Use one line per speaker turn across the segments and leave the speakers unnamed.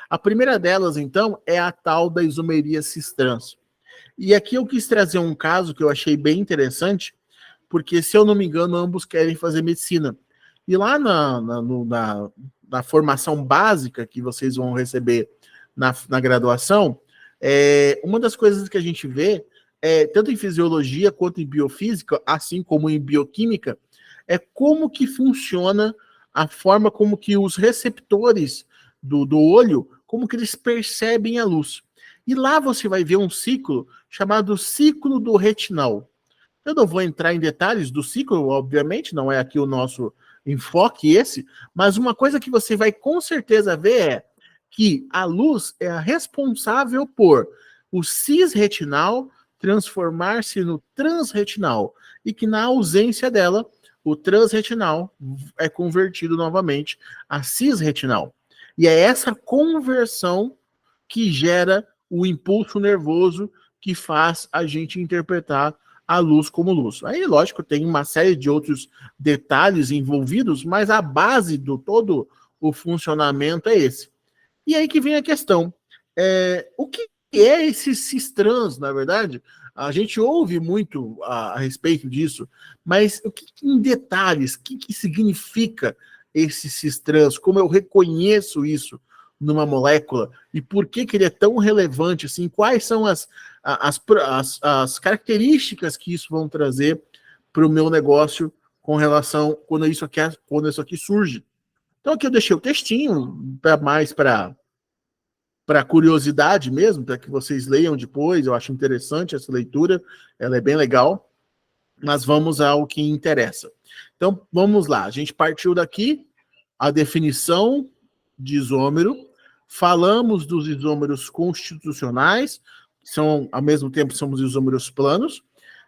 A primeira delas, então, é a tal da isomeria cis-trans. E aqui eu quis trazer um caso que eu achei bem interessante, porque, se eu não me engano, ambos querem fazer medicina. E lá na formação básica que vocês vão receber na graduação, uma das coisas que a gente vê, tanto em fisiologia quanto em biofísica, assim como em bioquímica, é como que funciona a forma como que os receptores do olho, como que eles percebem a luz. E lá você vai ver um ciclo chamado ciclo do retinal. Eu não vou entrar em detalhes do ciclo, obviamente, não é aqui o nosso enfoque esse, mas uma coisa que você vai com certeza ver é que a luz é a responsável por o cisretinal transformar-se no transretinal e que, na ausência dela, o transretinal é convertido novamente a cisretinal. E é essa conversão que gera o impulso nervoso que faz a gente interpretar a luz como luz. Aí, lógico, tem uma série de outros detalhes envolvidos, mas a base do todo o funcionamento é esse. E aí que vem a questão. O que é esse cis-trans, na verdade? A gente ouve muito a respeito disso, mas o que em detalhes, o que significa esse cis-trans? Como eu reconheço isso numa molécula? E por que ele é tão relevante assim? Quais são as características que isso vão trazer para o meu negócio com relação quando isso aqui surge? Então aqui eu deixei o textinho para curiosidade mesmo, para que vocês leiam depois. Eu acho interessante essa leitura, ela é bem legal, mas vamos ao que interessa. Então vamos lá, a gente partiu daqui, a definição de isômero, falamos dos isômeros constitucionais, que são, ao mesmo tempo, são os isômeros planos,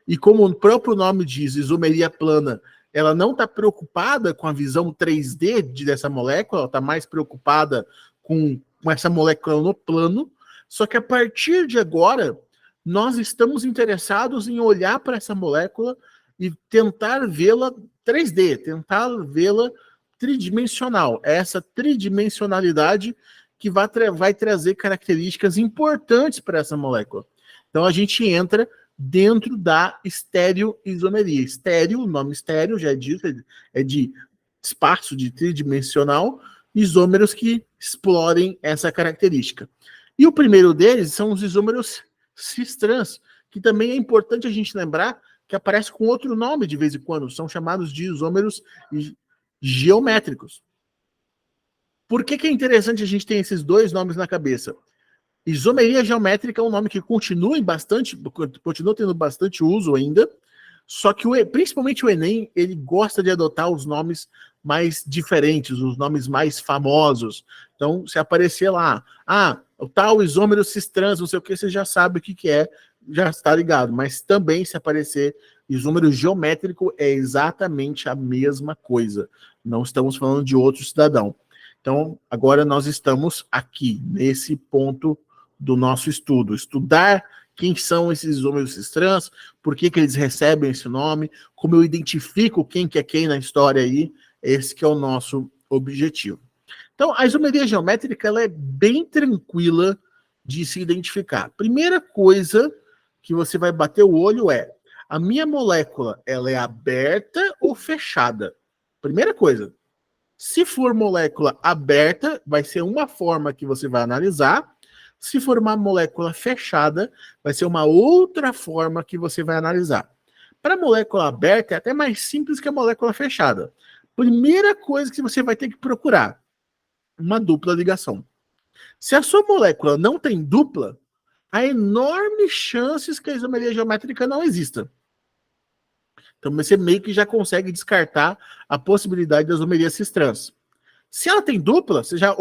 e como o próprio nome diz, isomeria plana, ela não está preocupada com a visão 3D dessa molécula, ela está mais preocupada com essa molécula no plano, só que a partir de agora, nós estamos interessados em olhar para essa molécula e tentar vê-la 3D, tentar vê-la tridimensional. É essa tridimensionalidade que vai trazer características importantes para essa molécula. Então a gente entra dentro da estereoisomeria. Estéreo, o nome estéreo já é disso, é de espaço de tridimensional, isômeros que explorem essa característica. E o primeiro deles são os isômeros cis-trans, que também é importante a gente lembrar que aparece com outro nome de vez em quando, são chamados de isômeros geométricos. Por que é interessante a gente ter esses dois nomes na cabeça? Isomeria geométrica é um nome que continua tendo bastante uso ainda, só que principalmente o Enem, ele gosta de adotar os nomes mais diferentes, os nomes mais famosos. Então, se aparecer lá, o tal isômero cis-trans, não sei o que, você já sabe o que é, já está ligado. Mas também, se aparecer isômero geométrico, é exatamente a mesma coisa. Não estamos falando de outro cidadão. Então, agora nós estamos aqui, nesse ponto do nosso estudo. Estudar quem são esses isômeros cis-trans, por que eles recebem esse nome, como eu identifico quem que é quem na história aí, esse que é o nosso objetivo. Então, a isomeria geométrica ela é bem tranquila de se identificar. Primeira coisa que você vai bater o olho é, a minha molécula, ela é aberta ou fechada? Primeira coisa. Se for molécula aberta, vai ser uma forma que você vai analisar. Se for uma molécula fechada, vai ser uma outra forma que você vai analisar. Para a molécula aberta, é até mais simples que a molécula fechada. Primeira coisa que você vai ter que procurar, uma dupla ligação. Se a sua molécula não tem dupla, há enormes chances que a isomeria geométrica não exista. Então você meio que já consegue descartar a possibilidade da isomeria cis-trans. Se ela tem dupla, você já,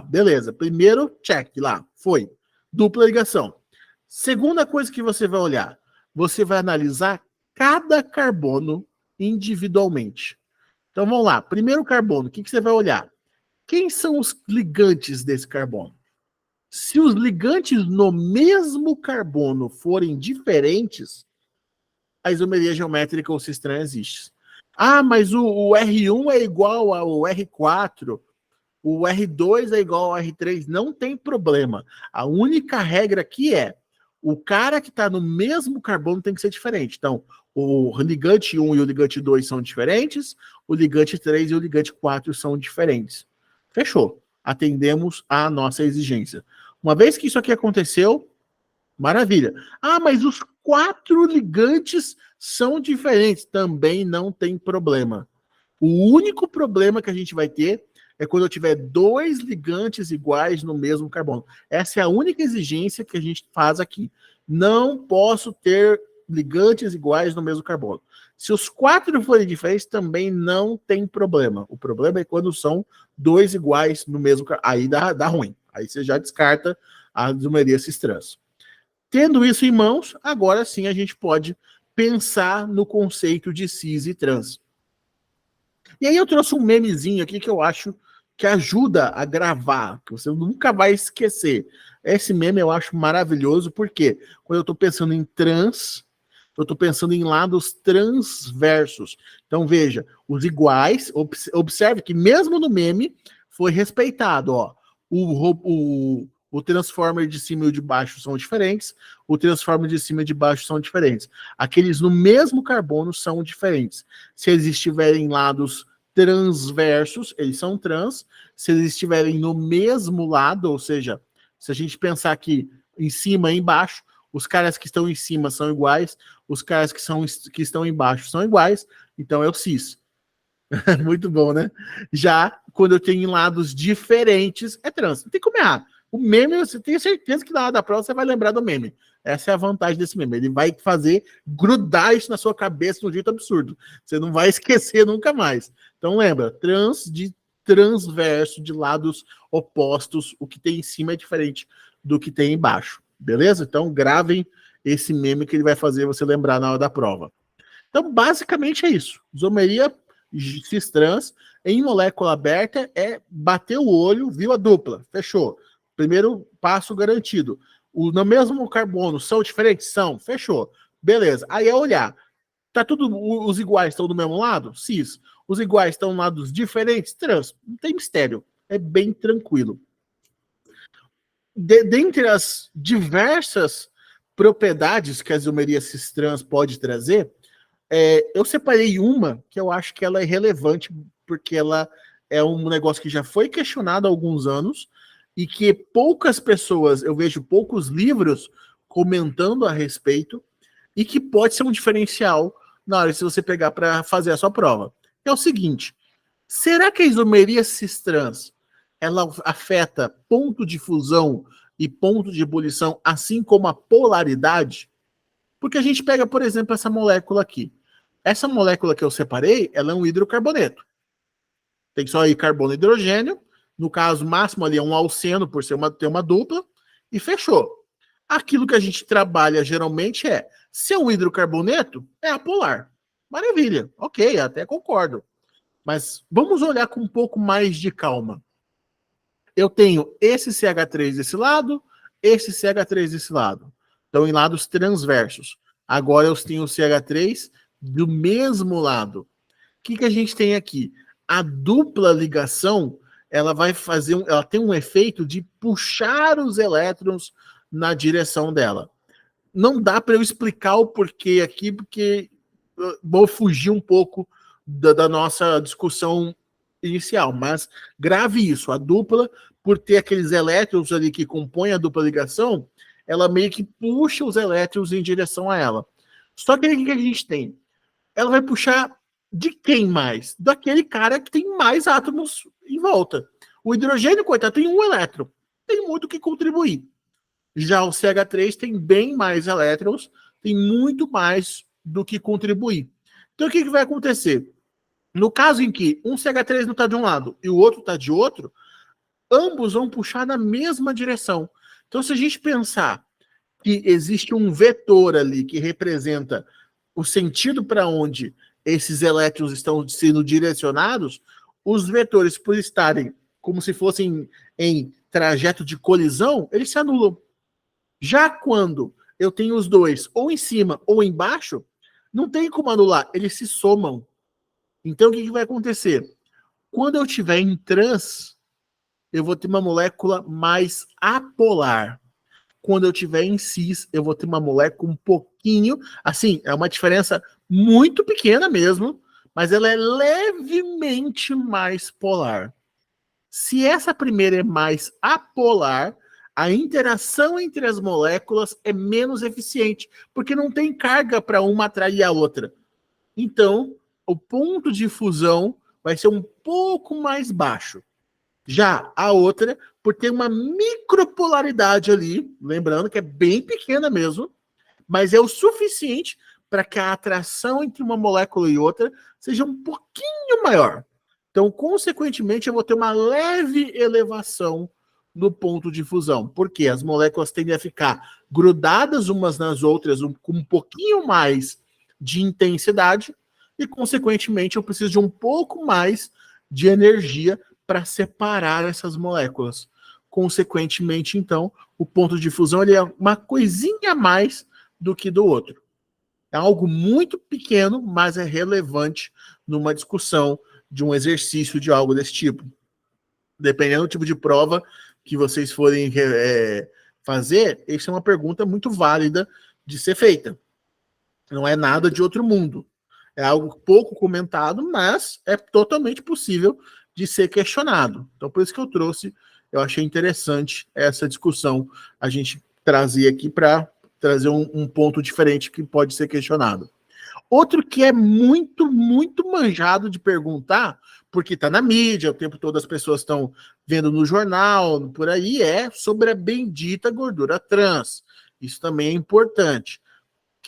beleza. Primeiro, check lá, foi. Dupla ligação. Segunda coisa que você vai olhar, você vai analisar cada carbono individualmente. Então vamos lá, primeiro carbono, o que você vai olhar? Quem são os ligantes desse carbono? Se os ligantes no mesmo carbono forem diferentes, a isomeria geométrica ou cis-trans existe. Mas o R1 é igual ao R4. o R2 é igual ao R3, não tem problema. A única regra aqui é o cara que está no mesmo carbono tem que ser diferente. Então, o ligante 1 e o ligante 2 são diferentes, o ligante 3 e o ligante 4 são diferentes. Fechou. Atendemos a nossa exigência. Uma vez que isso aqui aconteceu, maravilha. Ah, mas os 4 ligantes são diferentes. Também não tem problema. O único problema que a gente vai ter é quando eu tiver 2 ligantes iguais no mesmo carbono. Essa é a única exigência que a gente faz aqui. Não posso ter ligantes iguais no mesmo carbono. Se os 4 forem diferentes, também não tem problema. O problema é quando são 2 iguais no mesmo carbono. Aí dá ruim. Aí você já descarta a isomeria cis-trans. Tendo isso em mãos, agora sim a gente pode pensar no conceito de cis e trans. E aí eu trouxe um memezinho aqui que eu acho que ajuda a gravar, que você nunca vai esquecer. Esse meme eu acho maravilhoso, porque quando eu estou pensando em trans, eu estou pensando em lados transversos. Então veja, os iguais, observe que mesmo no meme foi respeitado, ó. O transformer de cima e o de baixo são diferentes, o transformer de cima e de baixo são diferentes. Aqueles no mesmo carbono são diferentes. Se eles estiverem em lados transversos, eles são trans. Se eles estiverem no mesmo lado, ou seja, se a gente pensar aqui em cima e embaixo, os caras que estão em cima são iguais, os caras que estão embaixo são iguais, então é o cis. Muito bom, né? Já quando eu tenho lados diferentes, é trans. Não tem como errar. O meme, você tem certeza que na hora da prova você vai lembrar do meme. Essa é a vantagem desse meme. Ele vai fazer grudar isso na sua cabeça de um jeito absurdo. Você não vai esquecer nunca mais. Então lembra, trans de transverso, de lados opostos. O que tem em cima é diferente do que tem embaixo. Beleza? Então gravem esse meme que ele vai fazer você lembrar na hora da prova. Então basicamente é isso. Isomeria cis-trans em molécula aberta é bater o olho, viu a dupla, fechou. Primeiro passo garantido. No mesmo carbono são diferentes? São, fechou. Beleza. Aí é olhar. Tá tudo, os iguais estão do mesmo lado? Cis. Os iguais estão em lados diferentes? Trans. Não tem mistério. É bem tranquilo. Dentre as diversas propriedades que a isomeria cis-trans pode trazer, eu separei uma que eu acho que ela é relevante, porque ela é um negócio que já foi questionado há alguns anos e que poucas pessoas, eu vejo poucos livros comentando a respeito, e que pode ser um diferencial na hora se você pegar para fazer a sua prova. É o seguinte, será que a isomeria cis-trans ela afeta ponto de fusão e ponto de ebulição, assim como a polaridade? Porque a gente pega, por exemplo, essa molécula aqui. Essa molécula que eu separei, ela é um hidrocarboneto. Tem só aí carbono e hidrogênio. No caso máximo ali é um alceno, por ter uma dupla, e fechou. Aquilo que a gente trabalha geralmente se é um hidrocarboneto, é apolar. Maravilha, ok, até concordo. Mas vamos olhar com um pouco mais de calma. Eu tenho esse CH3 desse lado, esse CH3 desse lado. Estão em lados transversos. Agora eu tenho o CH3 do mesmo lado. O que a gente tem aqui? A dupla ligação, ela vai fazer, ela tem um efeito de puxar os elétrons na direção dela. Não dá para eu explicar o porquê aqui, porque vou fugir um pouco da nossa discussão inicial, mas grave isso, a dupla, por ter aqueles elétrons ali que compõem a dupla ligação, ela meio que puxa os elétrons em direção a ela. Só que o que a gente tem? Ela vai puxar de quem mais? Daquele cara que tem mais átomos em volta. O hidrogênio, coitado, tem um elétron. Tem muito o que contribuir. Já o CH3 tem bem mais elétrons, tem muito mais do que contribuir. Então o que vai acontecer? No caso em que um CH3 não está de um lado e o outro está de outro, ambos vão puxar na mesma direção. Então se a gente pensar que existe um vetor ali que representa o sentido para onde esses elétrons estão sendo direcionados, os vetores, por estarem como se fossem em trajeto de colisão, eles se anulam. Já quando eu tenho os dois ou em cima ou embaixo, não tem como anular, eles se somam. Então o que vai acontecer? Quando eu estiver em trans, eu vou ter uma molécula mais apolar. Quando eu tiver em cis, eu vou ter uma molécula um pouquinho, assim, é uma diferença muito pequena mesmo, mas ela é levemente mais polar. Se essa primeira é mais apolar, a interação entre as moléculas é menos eficiente, porque não tem carga para uma atrair a outra. Então, o ponto de fusão vai ser um pouco mais baixo. Já a outra, por ter uma micropolaridade ali, lembrando que é bem pequena mesmo, mas é o suficiente para que a atração entre uma molécula e outra seja um pouquinho maior. Então, consequentemente, eu vou ter uma leve elevação no ponto de fusão, porque as moléculas tendem a ficar grudadas umas nas outras com um pouquinho mais de intensidade e, consequentemente, eu preciso de um pouco mais de energia para separar essas moléculas. Consequentemente, então, o ponto de fusão ele é uma coisinha a mais do que do outro. É algo muito pequeno, mas é relevante numa discussão de um exercício de algo desse tipo. Dependendo do tipo de prova que vocês forem fazer, essa é uma pergunta muito válida de ser feita. Não é nada de outro mundo. É algo pouco comentado, mas é totalmente possível de ser questionado. Então, por isso que eu trouxe, eu achei interessante essa discussão, a gente trazer aqui para trazer um ponto diferente que pode ser questionado. Outro que é muito, muito manjado de perguntar, porque está na mídia, o tempo todo as pessoas estão vendo no jornal, por aí, é sobre a bendita gordura trans. Isso também é importante.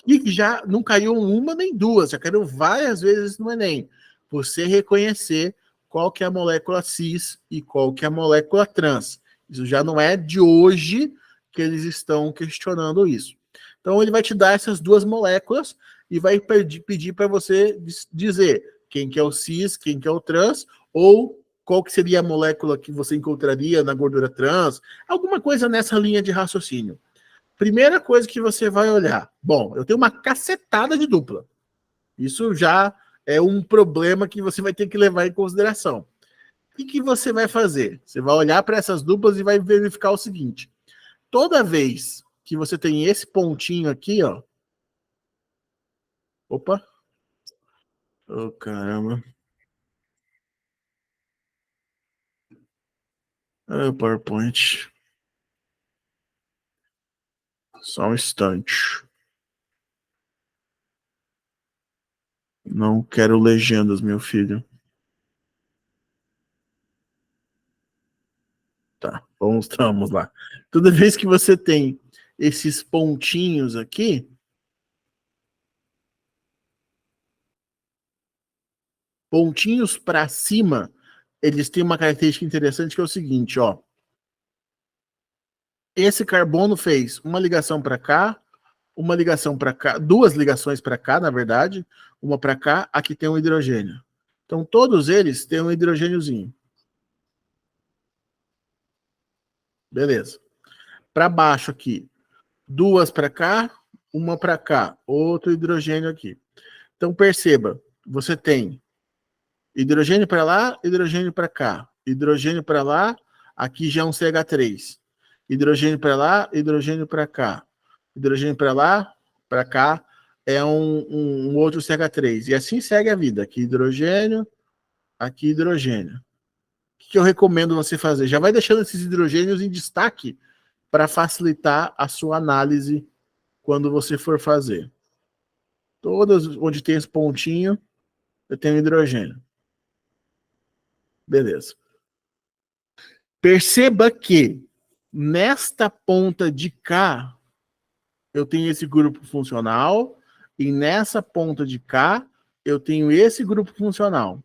E já não caiu uma nem duas, já caiu várias vezes no Enem. Você reconhecer qual que é a molécula cis e qual que é a molécula trans. Isso já não é de hoje que eles estão questionando isso. Então ele vai te dar essas duas moléculas e vai pedir para você dizer quem que é o cis, quem que é o trans, ou qual que seria a molécula que você encontraria na gordura trans, alguma coisa nessa linha de raciocínio. Primeira coisa que você vai olhar. Bom, eu tenho uma cacetada de dupla. Isso já é um problema que você vai ter que levar em consideração. O que você vai fazer? Você vai olhar para essas duplas e vai verificar o seguinte. Toda vez que você tem esse pontinho aqui, ó. Opa. Oh, caramba. Oh, PowerPoint. Só um instante. Não quero legendas, meu filho. Tá, vamos lá. Toda vez que você tem esses pontinhos aqui, pontinhos para cima, eles têm uma característica interessante que é o seguinte, ó. Esse carbono fez uma ligação para cá, uma ligação para cá, duas ligações para cá, na verdade, uma para cá, aqui tem um hidrogênio. Então todos eles têm um hidrogêniozinho. Beleza. Para baixo aqui, duas para cá, uma para cá, outro hidrogênio aqui. Então perceba, você tem hidrogênio para lá, hidrogênio para cá, hidrogênio para lá, aqui já é um CH3. Hidrogênio para lá, hidrogênio para cá. Hidrogênio para lá, para cá, é um outro CH3. E assim segue a vida. Aqui hidrogênio, aqui hidrogênio. O que eu recomendo você fazer? Já vai deixando esses hidrogênios em destaque para facilitar a sua análise quando você for fazer. Todas onde tem esse pontinho, eu tenho hidrogênio. Beleza. Perceba que nesta ponta de cá, eu tenho esse grupo funcional, e nessa ponta de cá, eu tenho esse grupo funcional.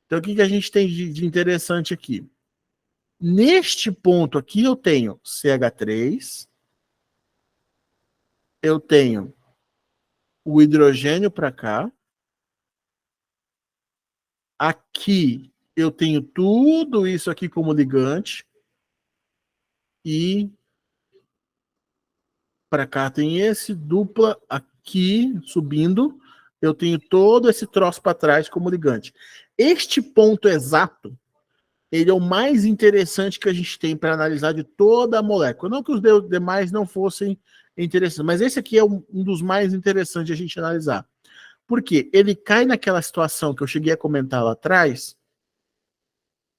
Então, o que a gente tem de interessante aqui? Neste ponto aqui, eu tenho CH3, eu tenho o hidrogênio para cá, aqui eu tenho tudo isso aqui como ligante, e para cá tem esse dupla aqui subindo, eu tenho todo esse troço para trás como ligante. Este ponto exato ele é o mais interessante que a gente tem para analisar de toda a molécula. Não que os demais não fossem interessantes, mas esse aqui é um dos mais interessantes de a gente analisar. Por quê? Ele cai naquela situação que eu cheguei a comentar lá atrás,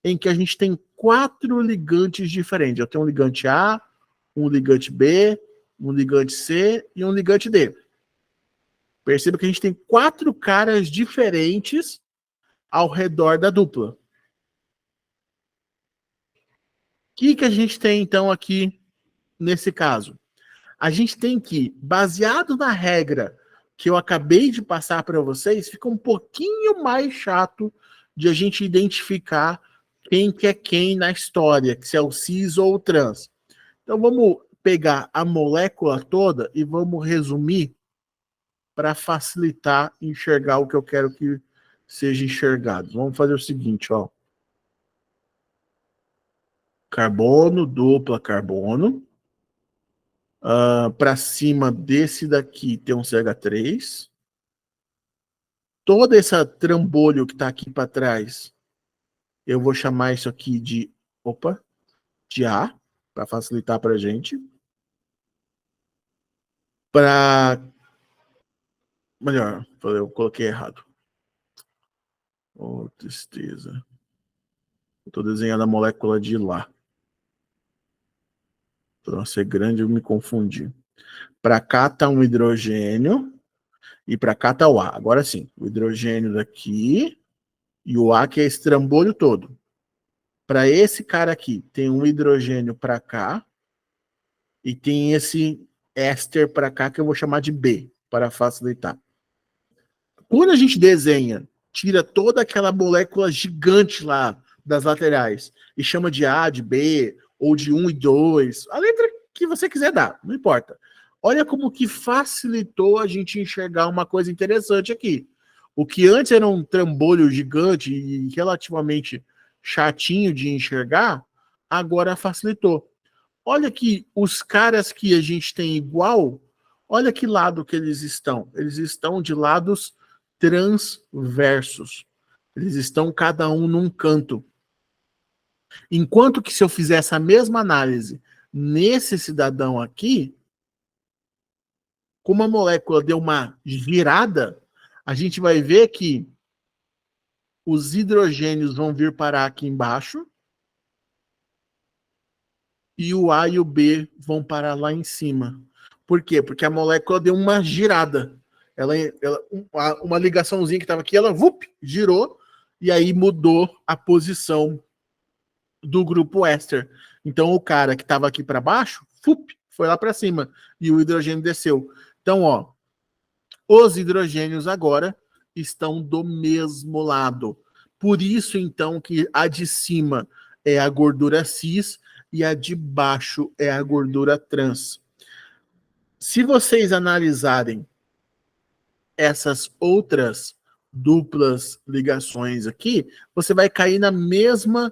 em que a gente tem 4 ligantes diferentes. Eu tenho um ligante A, um ligante B, um ligante C e um ligante D. Perceba que a gente tem 4 caras diferentes ao redor da dupla. O que a gente tem, então, aqui nesse caso? A gente tem que, baseado na regra que eu acabei de passar para vocês, fica um pouquinho mais chato de a gente identificar quem que é quem na história, se é o cis ou o trans. Então vamos pegar a molécula toda e vamos resumir para facilitar enxergar o que eu quero que seja enxergado. Vamos fazer o seguinte, ó. Carbono, dupla carbono. Para cima desse daqui tem um CH3. Toda essa trambolho que está aqui para trás, eu vou chamar isso aqui de, de A, para facilitar para a gente. Melhor, eu coloquei errado. Oh, tristeza. Estou desenhando a molécula de lá. Para ser grande, eu me confundi. Para cá está um hidrogênio e para cá está o A. Agora sim, o hidrogênio daqui e o A, que é esse trambolho todo. Para esse cara aqui, tem um hidrogênio para cá e tem esse éster para cá, que eu vou chamar de B, para facilitar. Quando a gente desenha, tira toda aquela molécula gigante lá das laterais e chama de A, de B, ou de 1 e 2, a letra que você quiser dar, não importa. Olha como que facilitou a gente enxergar uma coisa interessante aqui. O que antes era um trambolho gigante e relativamente chatinho de enxergar, agora facilitou. Olha que os caras que a gente tem igual, olha que lado que eles estão. Eles estão de lados transversos. Eles estão cada um num canto. Enquanto que se eu fizer essa mesma análise nesse cidadão aqui, como a molécula deu uma girada, a gente vai ver que os hidrogênios vão vir parar aqui embaixo e o A e o B vão parar lá em cima. Por quê? Porque a molécula deu uma girada. Uma ligaçãozinha que estava aqui, ela girou e aí mudou a posição do grupo éster. Então o cara que estava aqui para baixo, foi lá para cima e o hidrogênio desceu. Então, ó, os hidrogênios agora estão do mesmo lado. Por isso, então, que a de cima é a gordura cis e a de baixo é a gordura trans. Se vocês analisarem essas outras duplas ligações aqui, você vai cair na mesma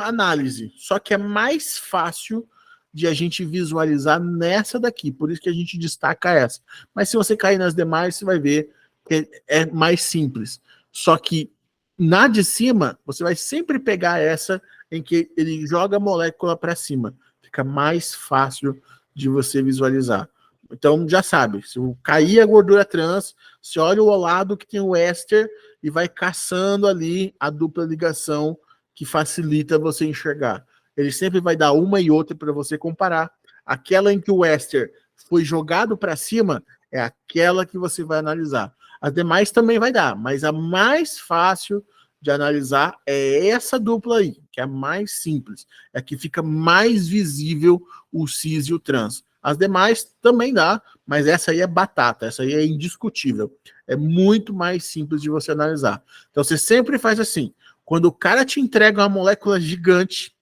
análise, só que é mais fácil de a gente visualizar nessa daqui, por isso que a gente destaca essa. Mas se você cair nas demais, você vai ver que é mais simples. Só que na de cima, você vai sempre pegar essa em que ele joga a molécula para cima. Fica mais fácil de você visualizar. Então, já sabe, se cair a gordura trans, você olha o lado que tem o éster e vai caçando ali a dupla ligação que facilita você enxergar. Ele sempre vai dar uma e outra para você comparar. Aquela em que o éster foi jogado para cima é aquela que você vai analisar. As demais também vai dar, mas a mais fácil de analisar é essa dupla aí, que é a mais simples. É a que fica mais visível o cis e o trans. As demais também dá, mas essa aí é batata, essa aí é indiscutível. É muito mais simples de você analisar. Então você sempre faz assim. Quando o cara te entrega uma molécula gigante,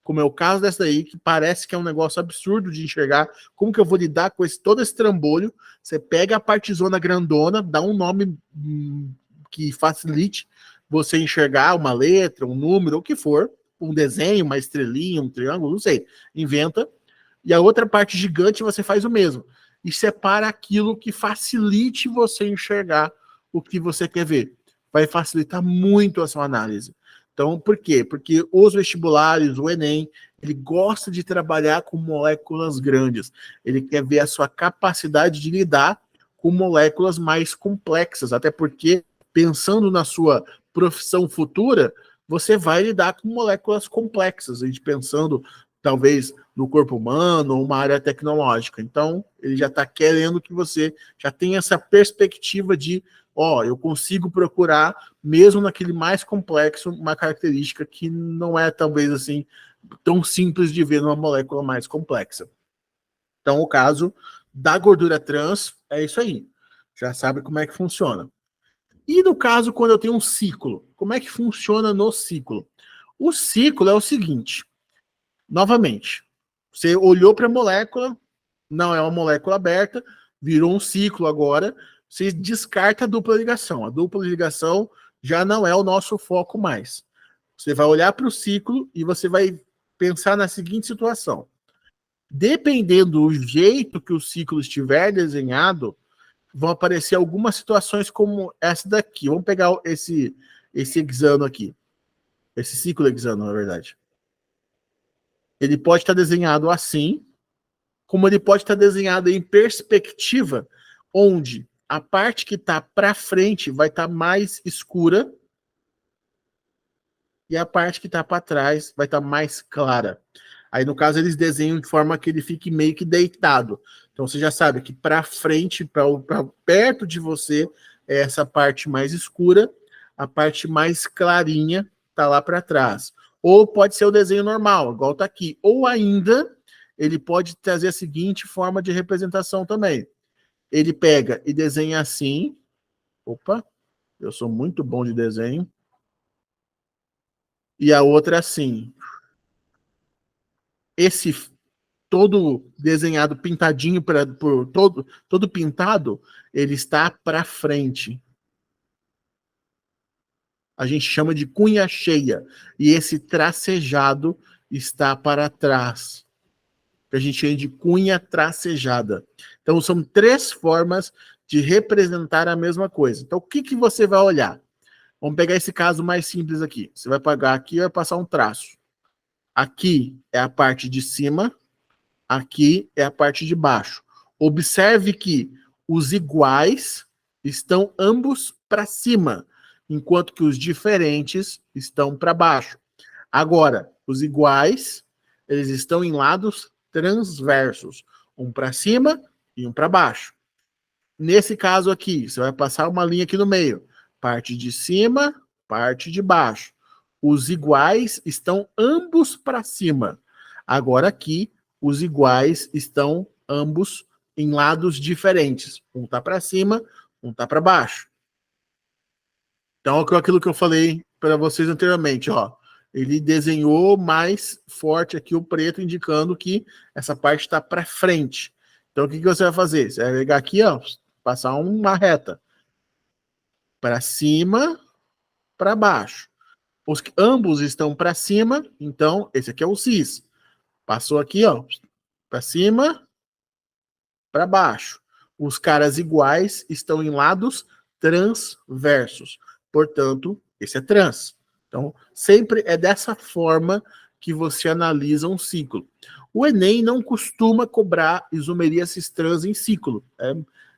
como é o caso dessa daí, que parece que é um negócio absurdo de enxergar, como que eu vou lidar com todo esse trambolho? Você pega a partezona grandona, dá um nome que facilite você enxergar uma letra, um número, o que for, um desenho, uma estrelinha, um triângulo, não sei, inventa. E a outra parte gigante você faz o mesmo. E separa aquilo que facilite você enxergar o que você quer ver. Vai facilitar muito a sua análise. Então, por quê? Porque os vestibulares, o Enem, ele gosta de trabalhar com moléculas grandes. Ele quer ver a sua capacidade de lidar com moléculas mais complexas, até porque, pensando na sua profissão futura, você vai lidar com moléculas complexas, a gente pensando talvez no corpo humano ou uma área tecnológica. Então, ele já está querendo que você já tenha essa perspectiva de, eu consigo procurar, mesmo naquele mais complexo, uma característica que não é talvez assim tão simples de ver numa molécula mais complexa. Então, o caso da gordura trans é isso aí. Já sabe como é que funciona. E no caso, quando eu tenho um ciclo, como é que funciona no ciclo? O ciclo é o seguinte, novamente, você olhou para a molécula, não é uma molécula aberta, virou um ciclo agora, você descarta a dupla ligação. A dupla ligação já não é o nosso foco mais. Você vai olhar para o ciclo e você vai pensar na seguinte situação. Dependendo do jeito que o ciclo estiver desenhado, vão aparecer algumas situações como essa daqui. Vamos pegar esse hexano aqui. Esse ciclo hexano, na verdade. Ele pode estar desenhado assim, como ele pode estar desenhado em perspectiva, onde a parte que está para frente vai estar mais escura e a parte que está para trás vai estar mais clara. Aí, no caso, eles desenham de forma que ele fique meio que deitado. Então, você já sabe que para frente, para perto de você, é essa parte mais escura, a parte mais clarinha está lá para trás. Ou pode ser o desenho normal, igual está aqui. Ou ainda, ele pode trazer a seguinte forma de representação também. Ele pega e desenha assim. Opa, eu sou muito bom de desenho. E a outra assim. Esse todo desenhado, pintadinho, por todo pintado, ele está para frente. A gente chama de cunha cheia. E esse tracejado está para trás. Que a gente chama de cunha tracejada. Então, são 3 formas de representar a mesma coisa. Então, o que você vai olhar? Vamos pegar esse caso mais simples aqui. Você vai pegar aqui e vai passar um traço. Aqui é a parte de cima, aqui é a parte de baixo. Observe que os iguais estão ambos para cima, enquanto que os diferentes estão para baixo. Agora, os iguais, eles estão em lados transversos, um para cima e um para baixo. Nesse caso aqui, você vai passar uma linha aqui no meio, parte de cima, parte de baixo. Os iguais estão ambos para cima. Agora aqui, os iguais estão ambos em lados diferentes. Um está para cima, um está para baixo. Então, aquilo que eu falei para vocês anteriormente, ó. Ele desenhou mais forte aqui o preto, indicando que essa parte está para frente. Então, o que você vai fazer? Você vai pegar aqui, ó, passar uma reta. Para cima, para baixo. Ambos estão para cima, então esse aqui é o cis. Passou aqui, ó, para cima, para baixo. Os caras iguais estão em lados transversos. Portanto, esse é trans. Então, sempre é dessa forma que você analisa um ciclo. O Enem não costuma cobrar isomeria cis-trans em ciclo.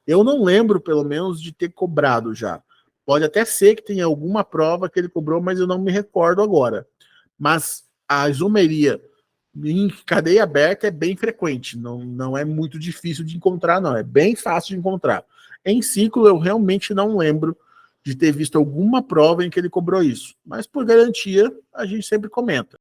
Eu não lembro, pelo menos, de ter cobrado já. Pode até ser que tenha alguma prova que ele cobrou, mas eu não me recordo agora. Mas a isomeria em cadeia aberta é bem frequente, não é muito difícil de encontrar, não. É bem fácil de encontrar. Em ciclo, eu realmente não lembro de ter visto alguma prova em que ele cobrou isso. Mas, por garantia, a gente sempre comenta.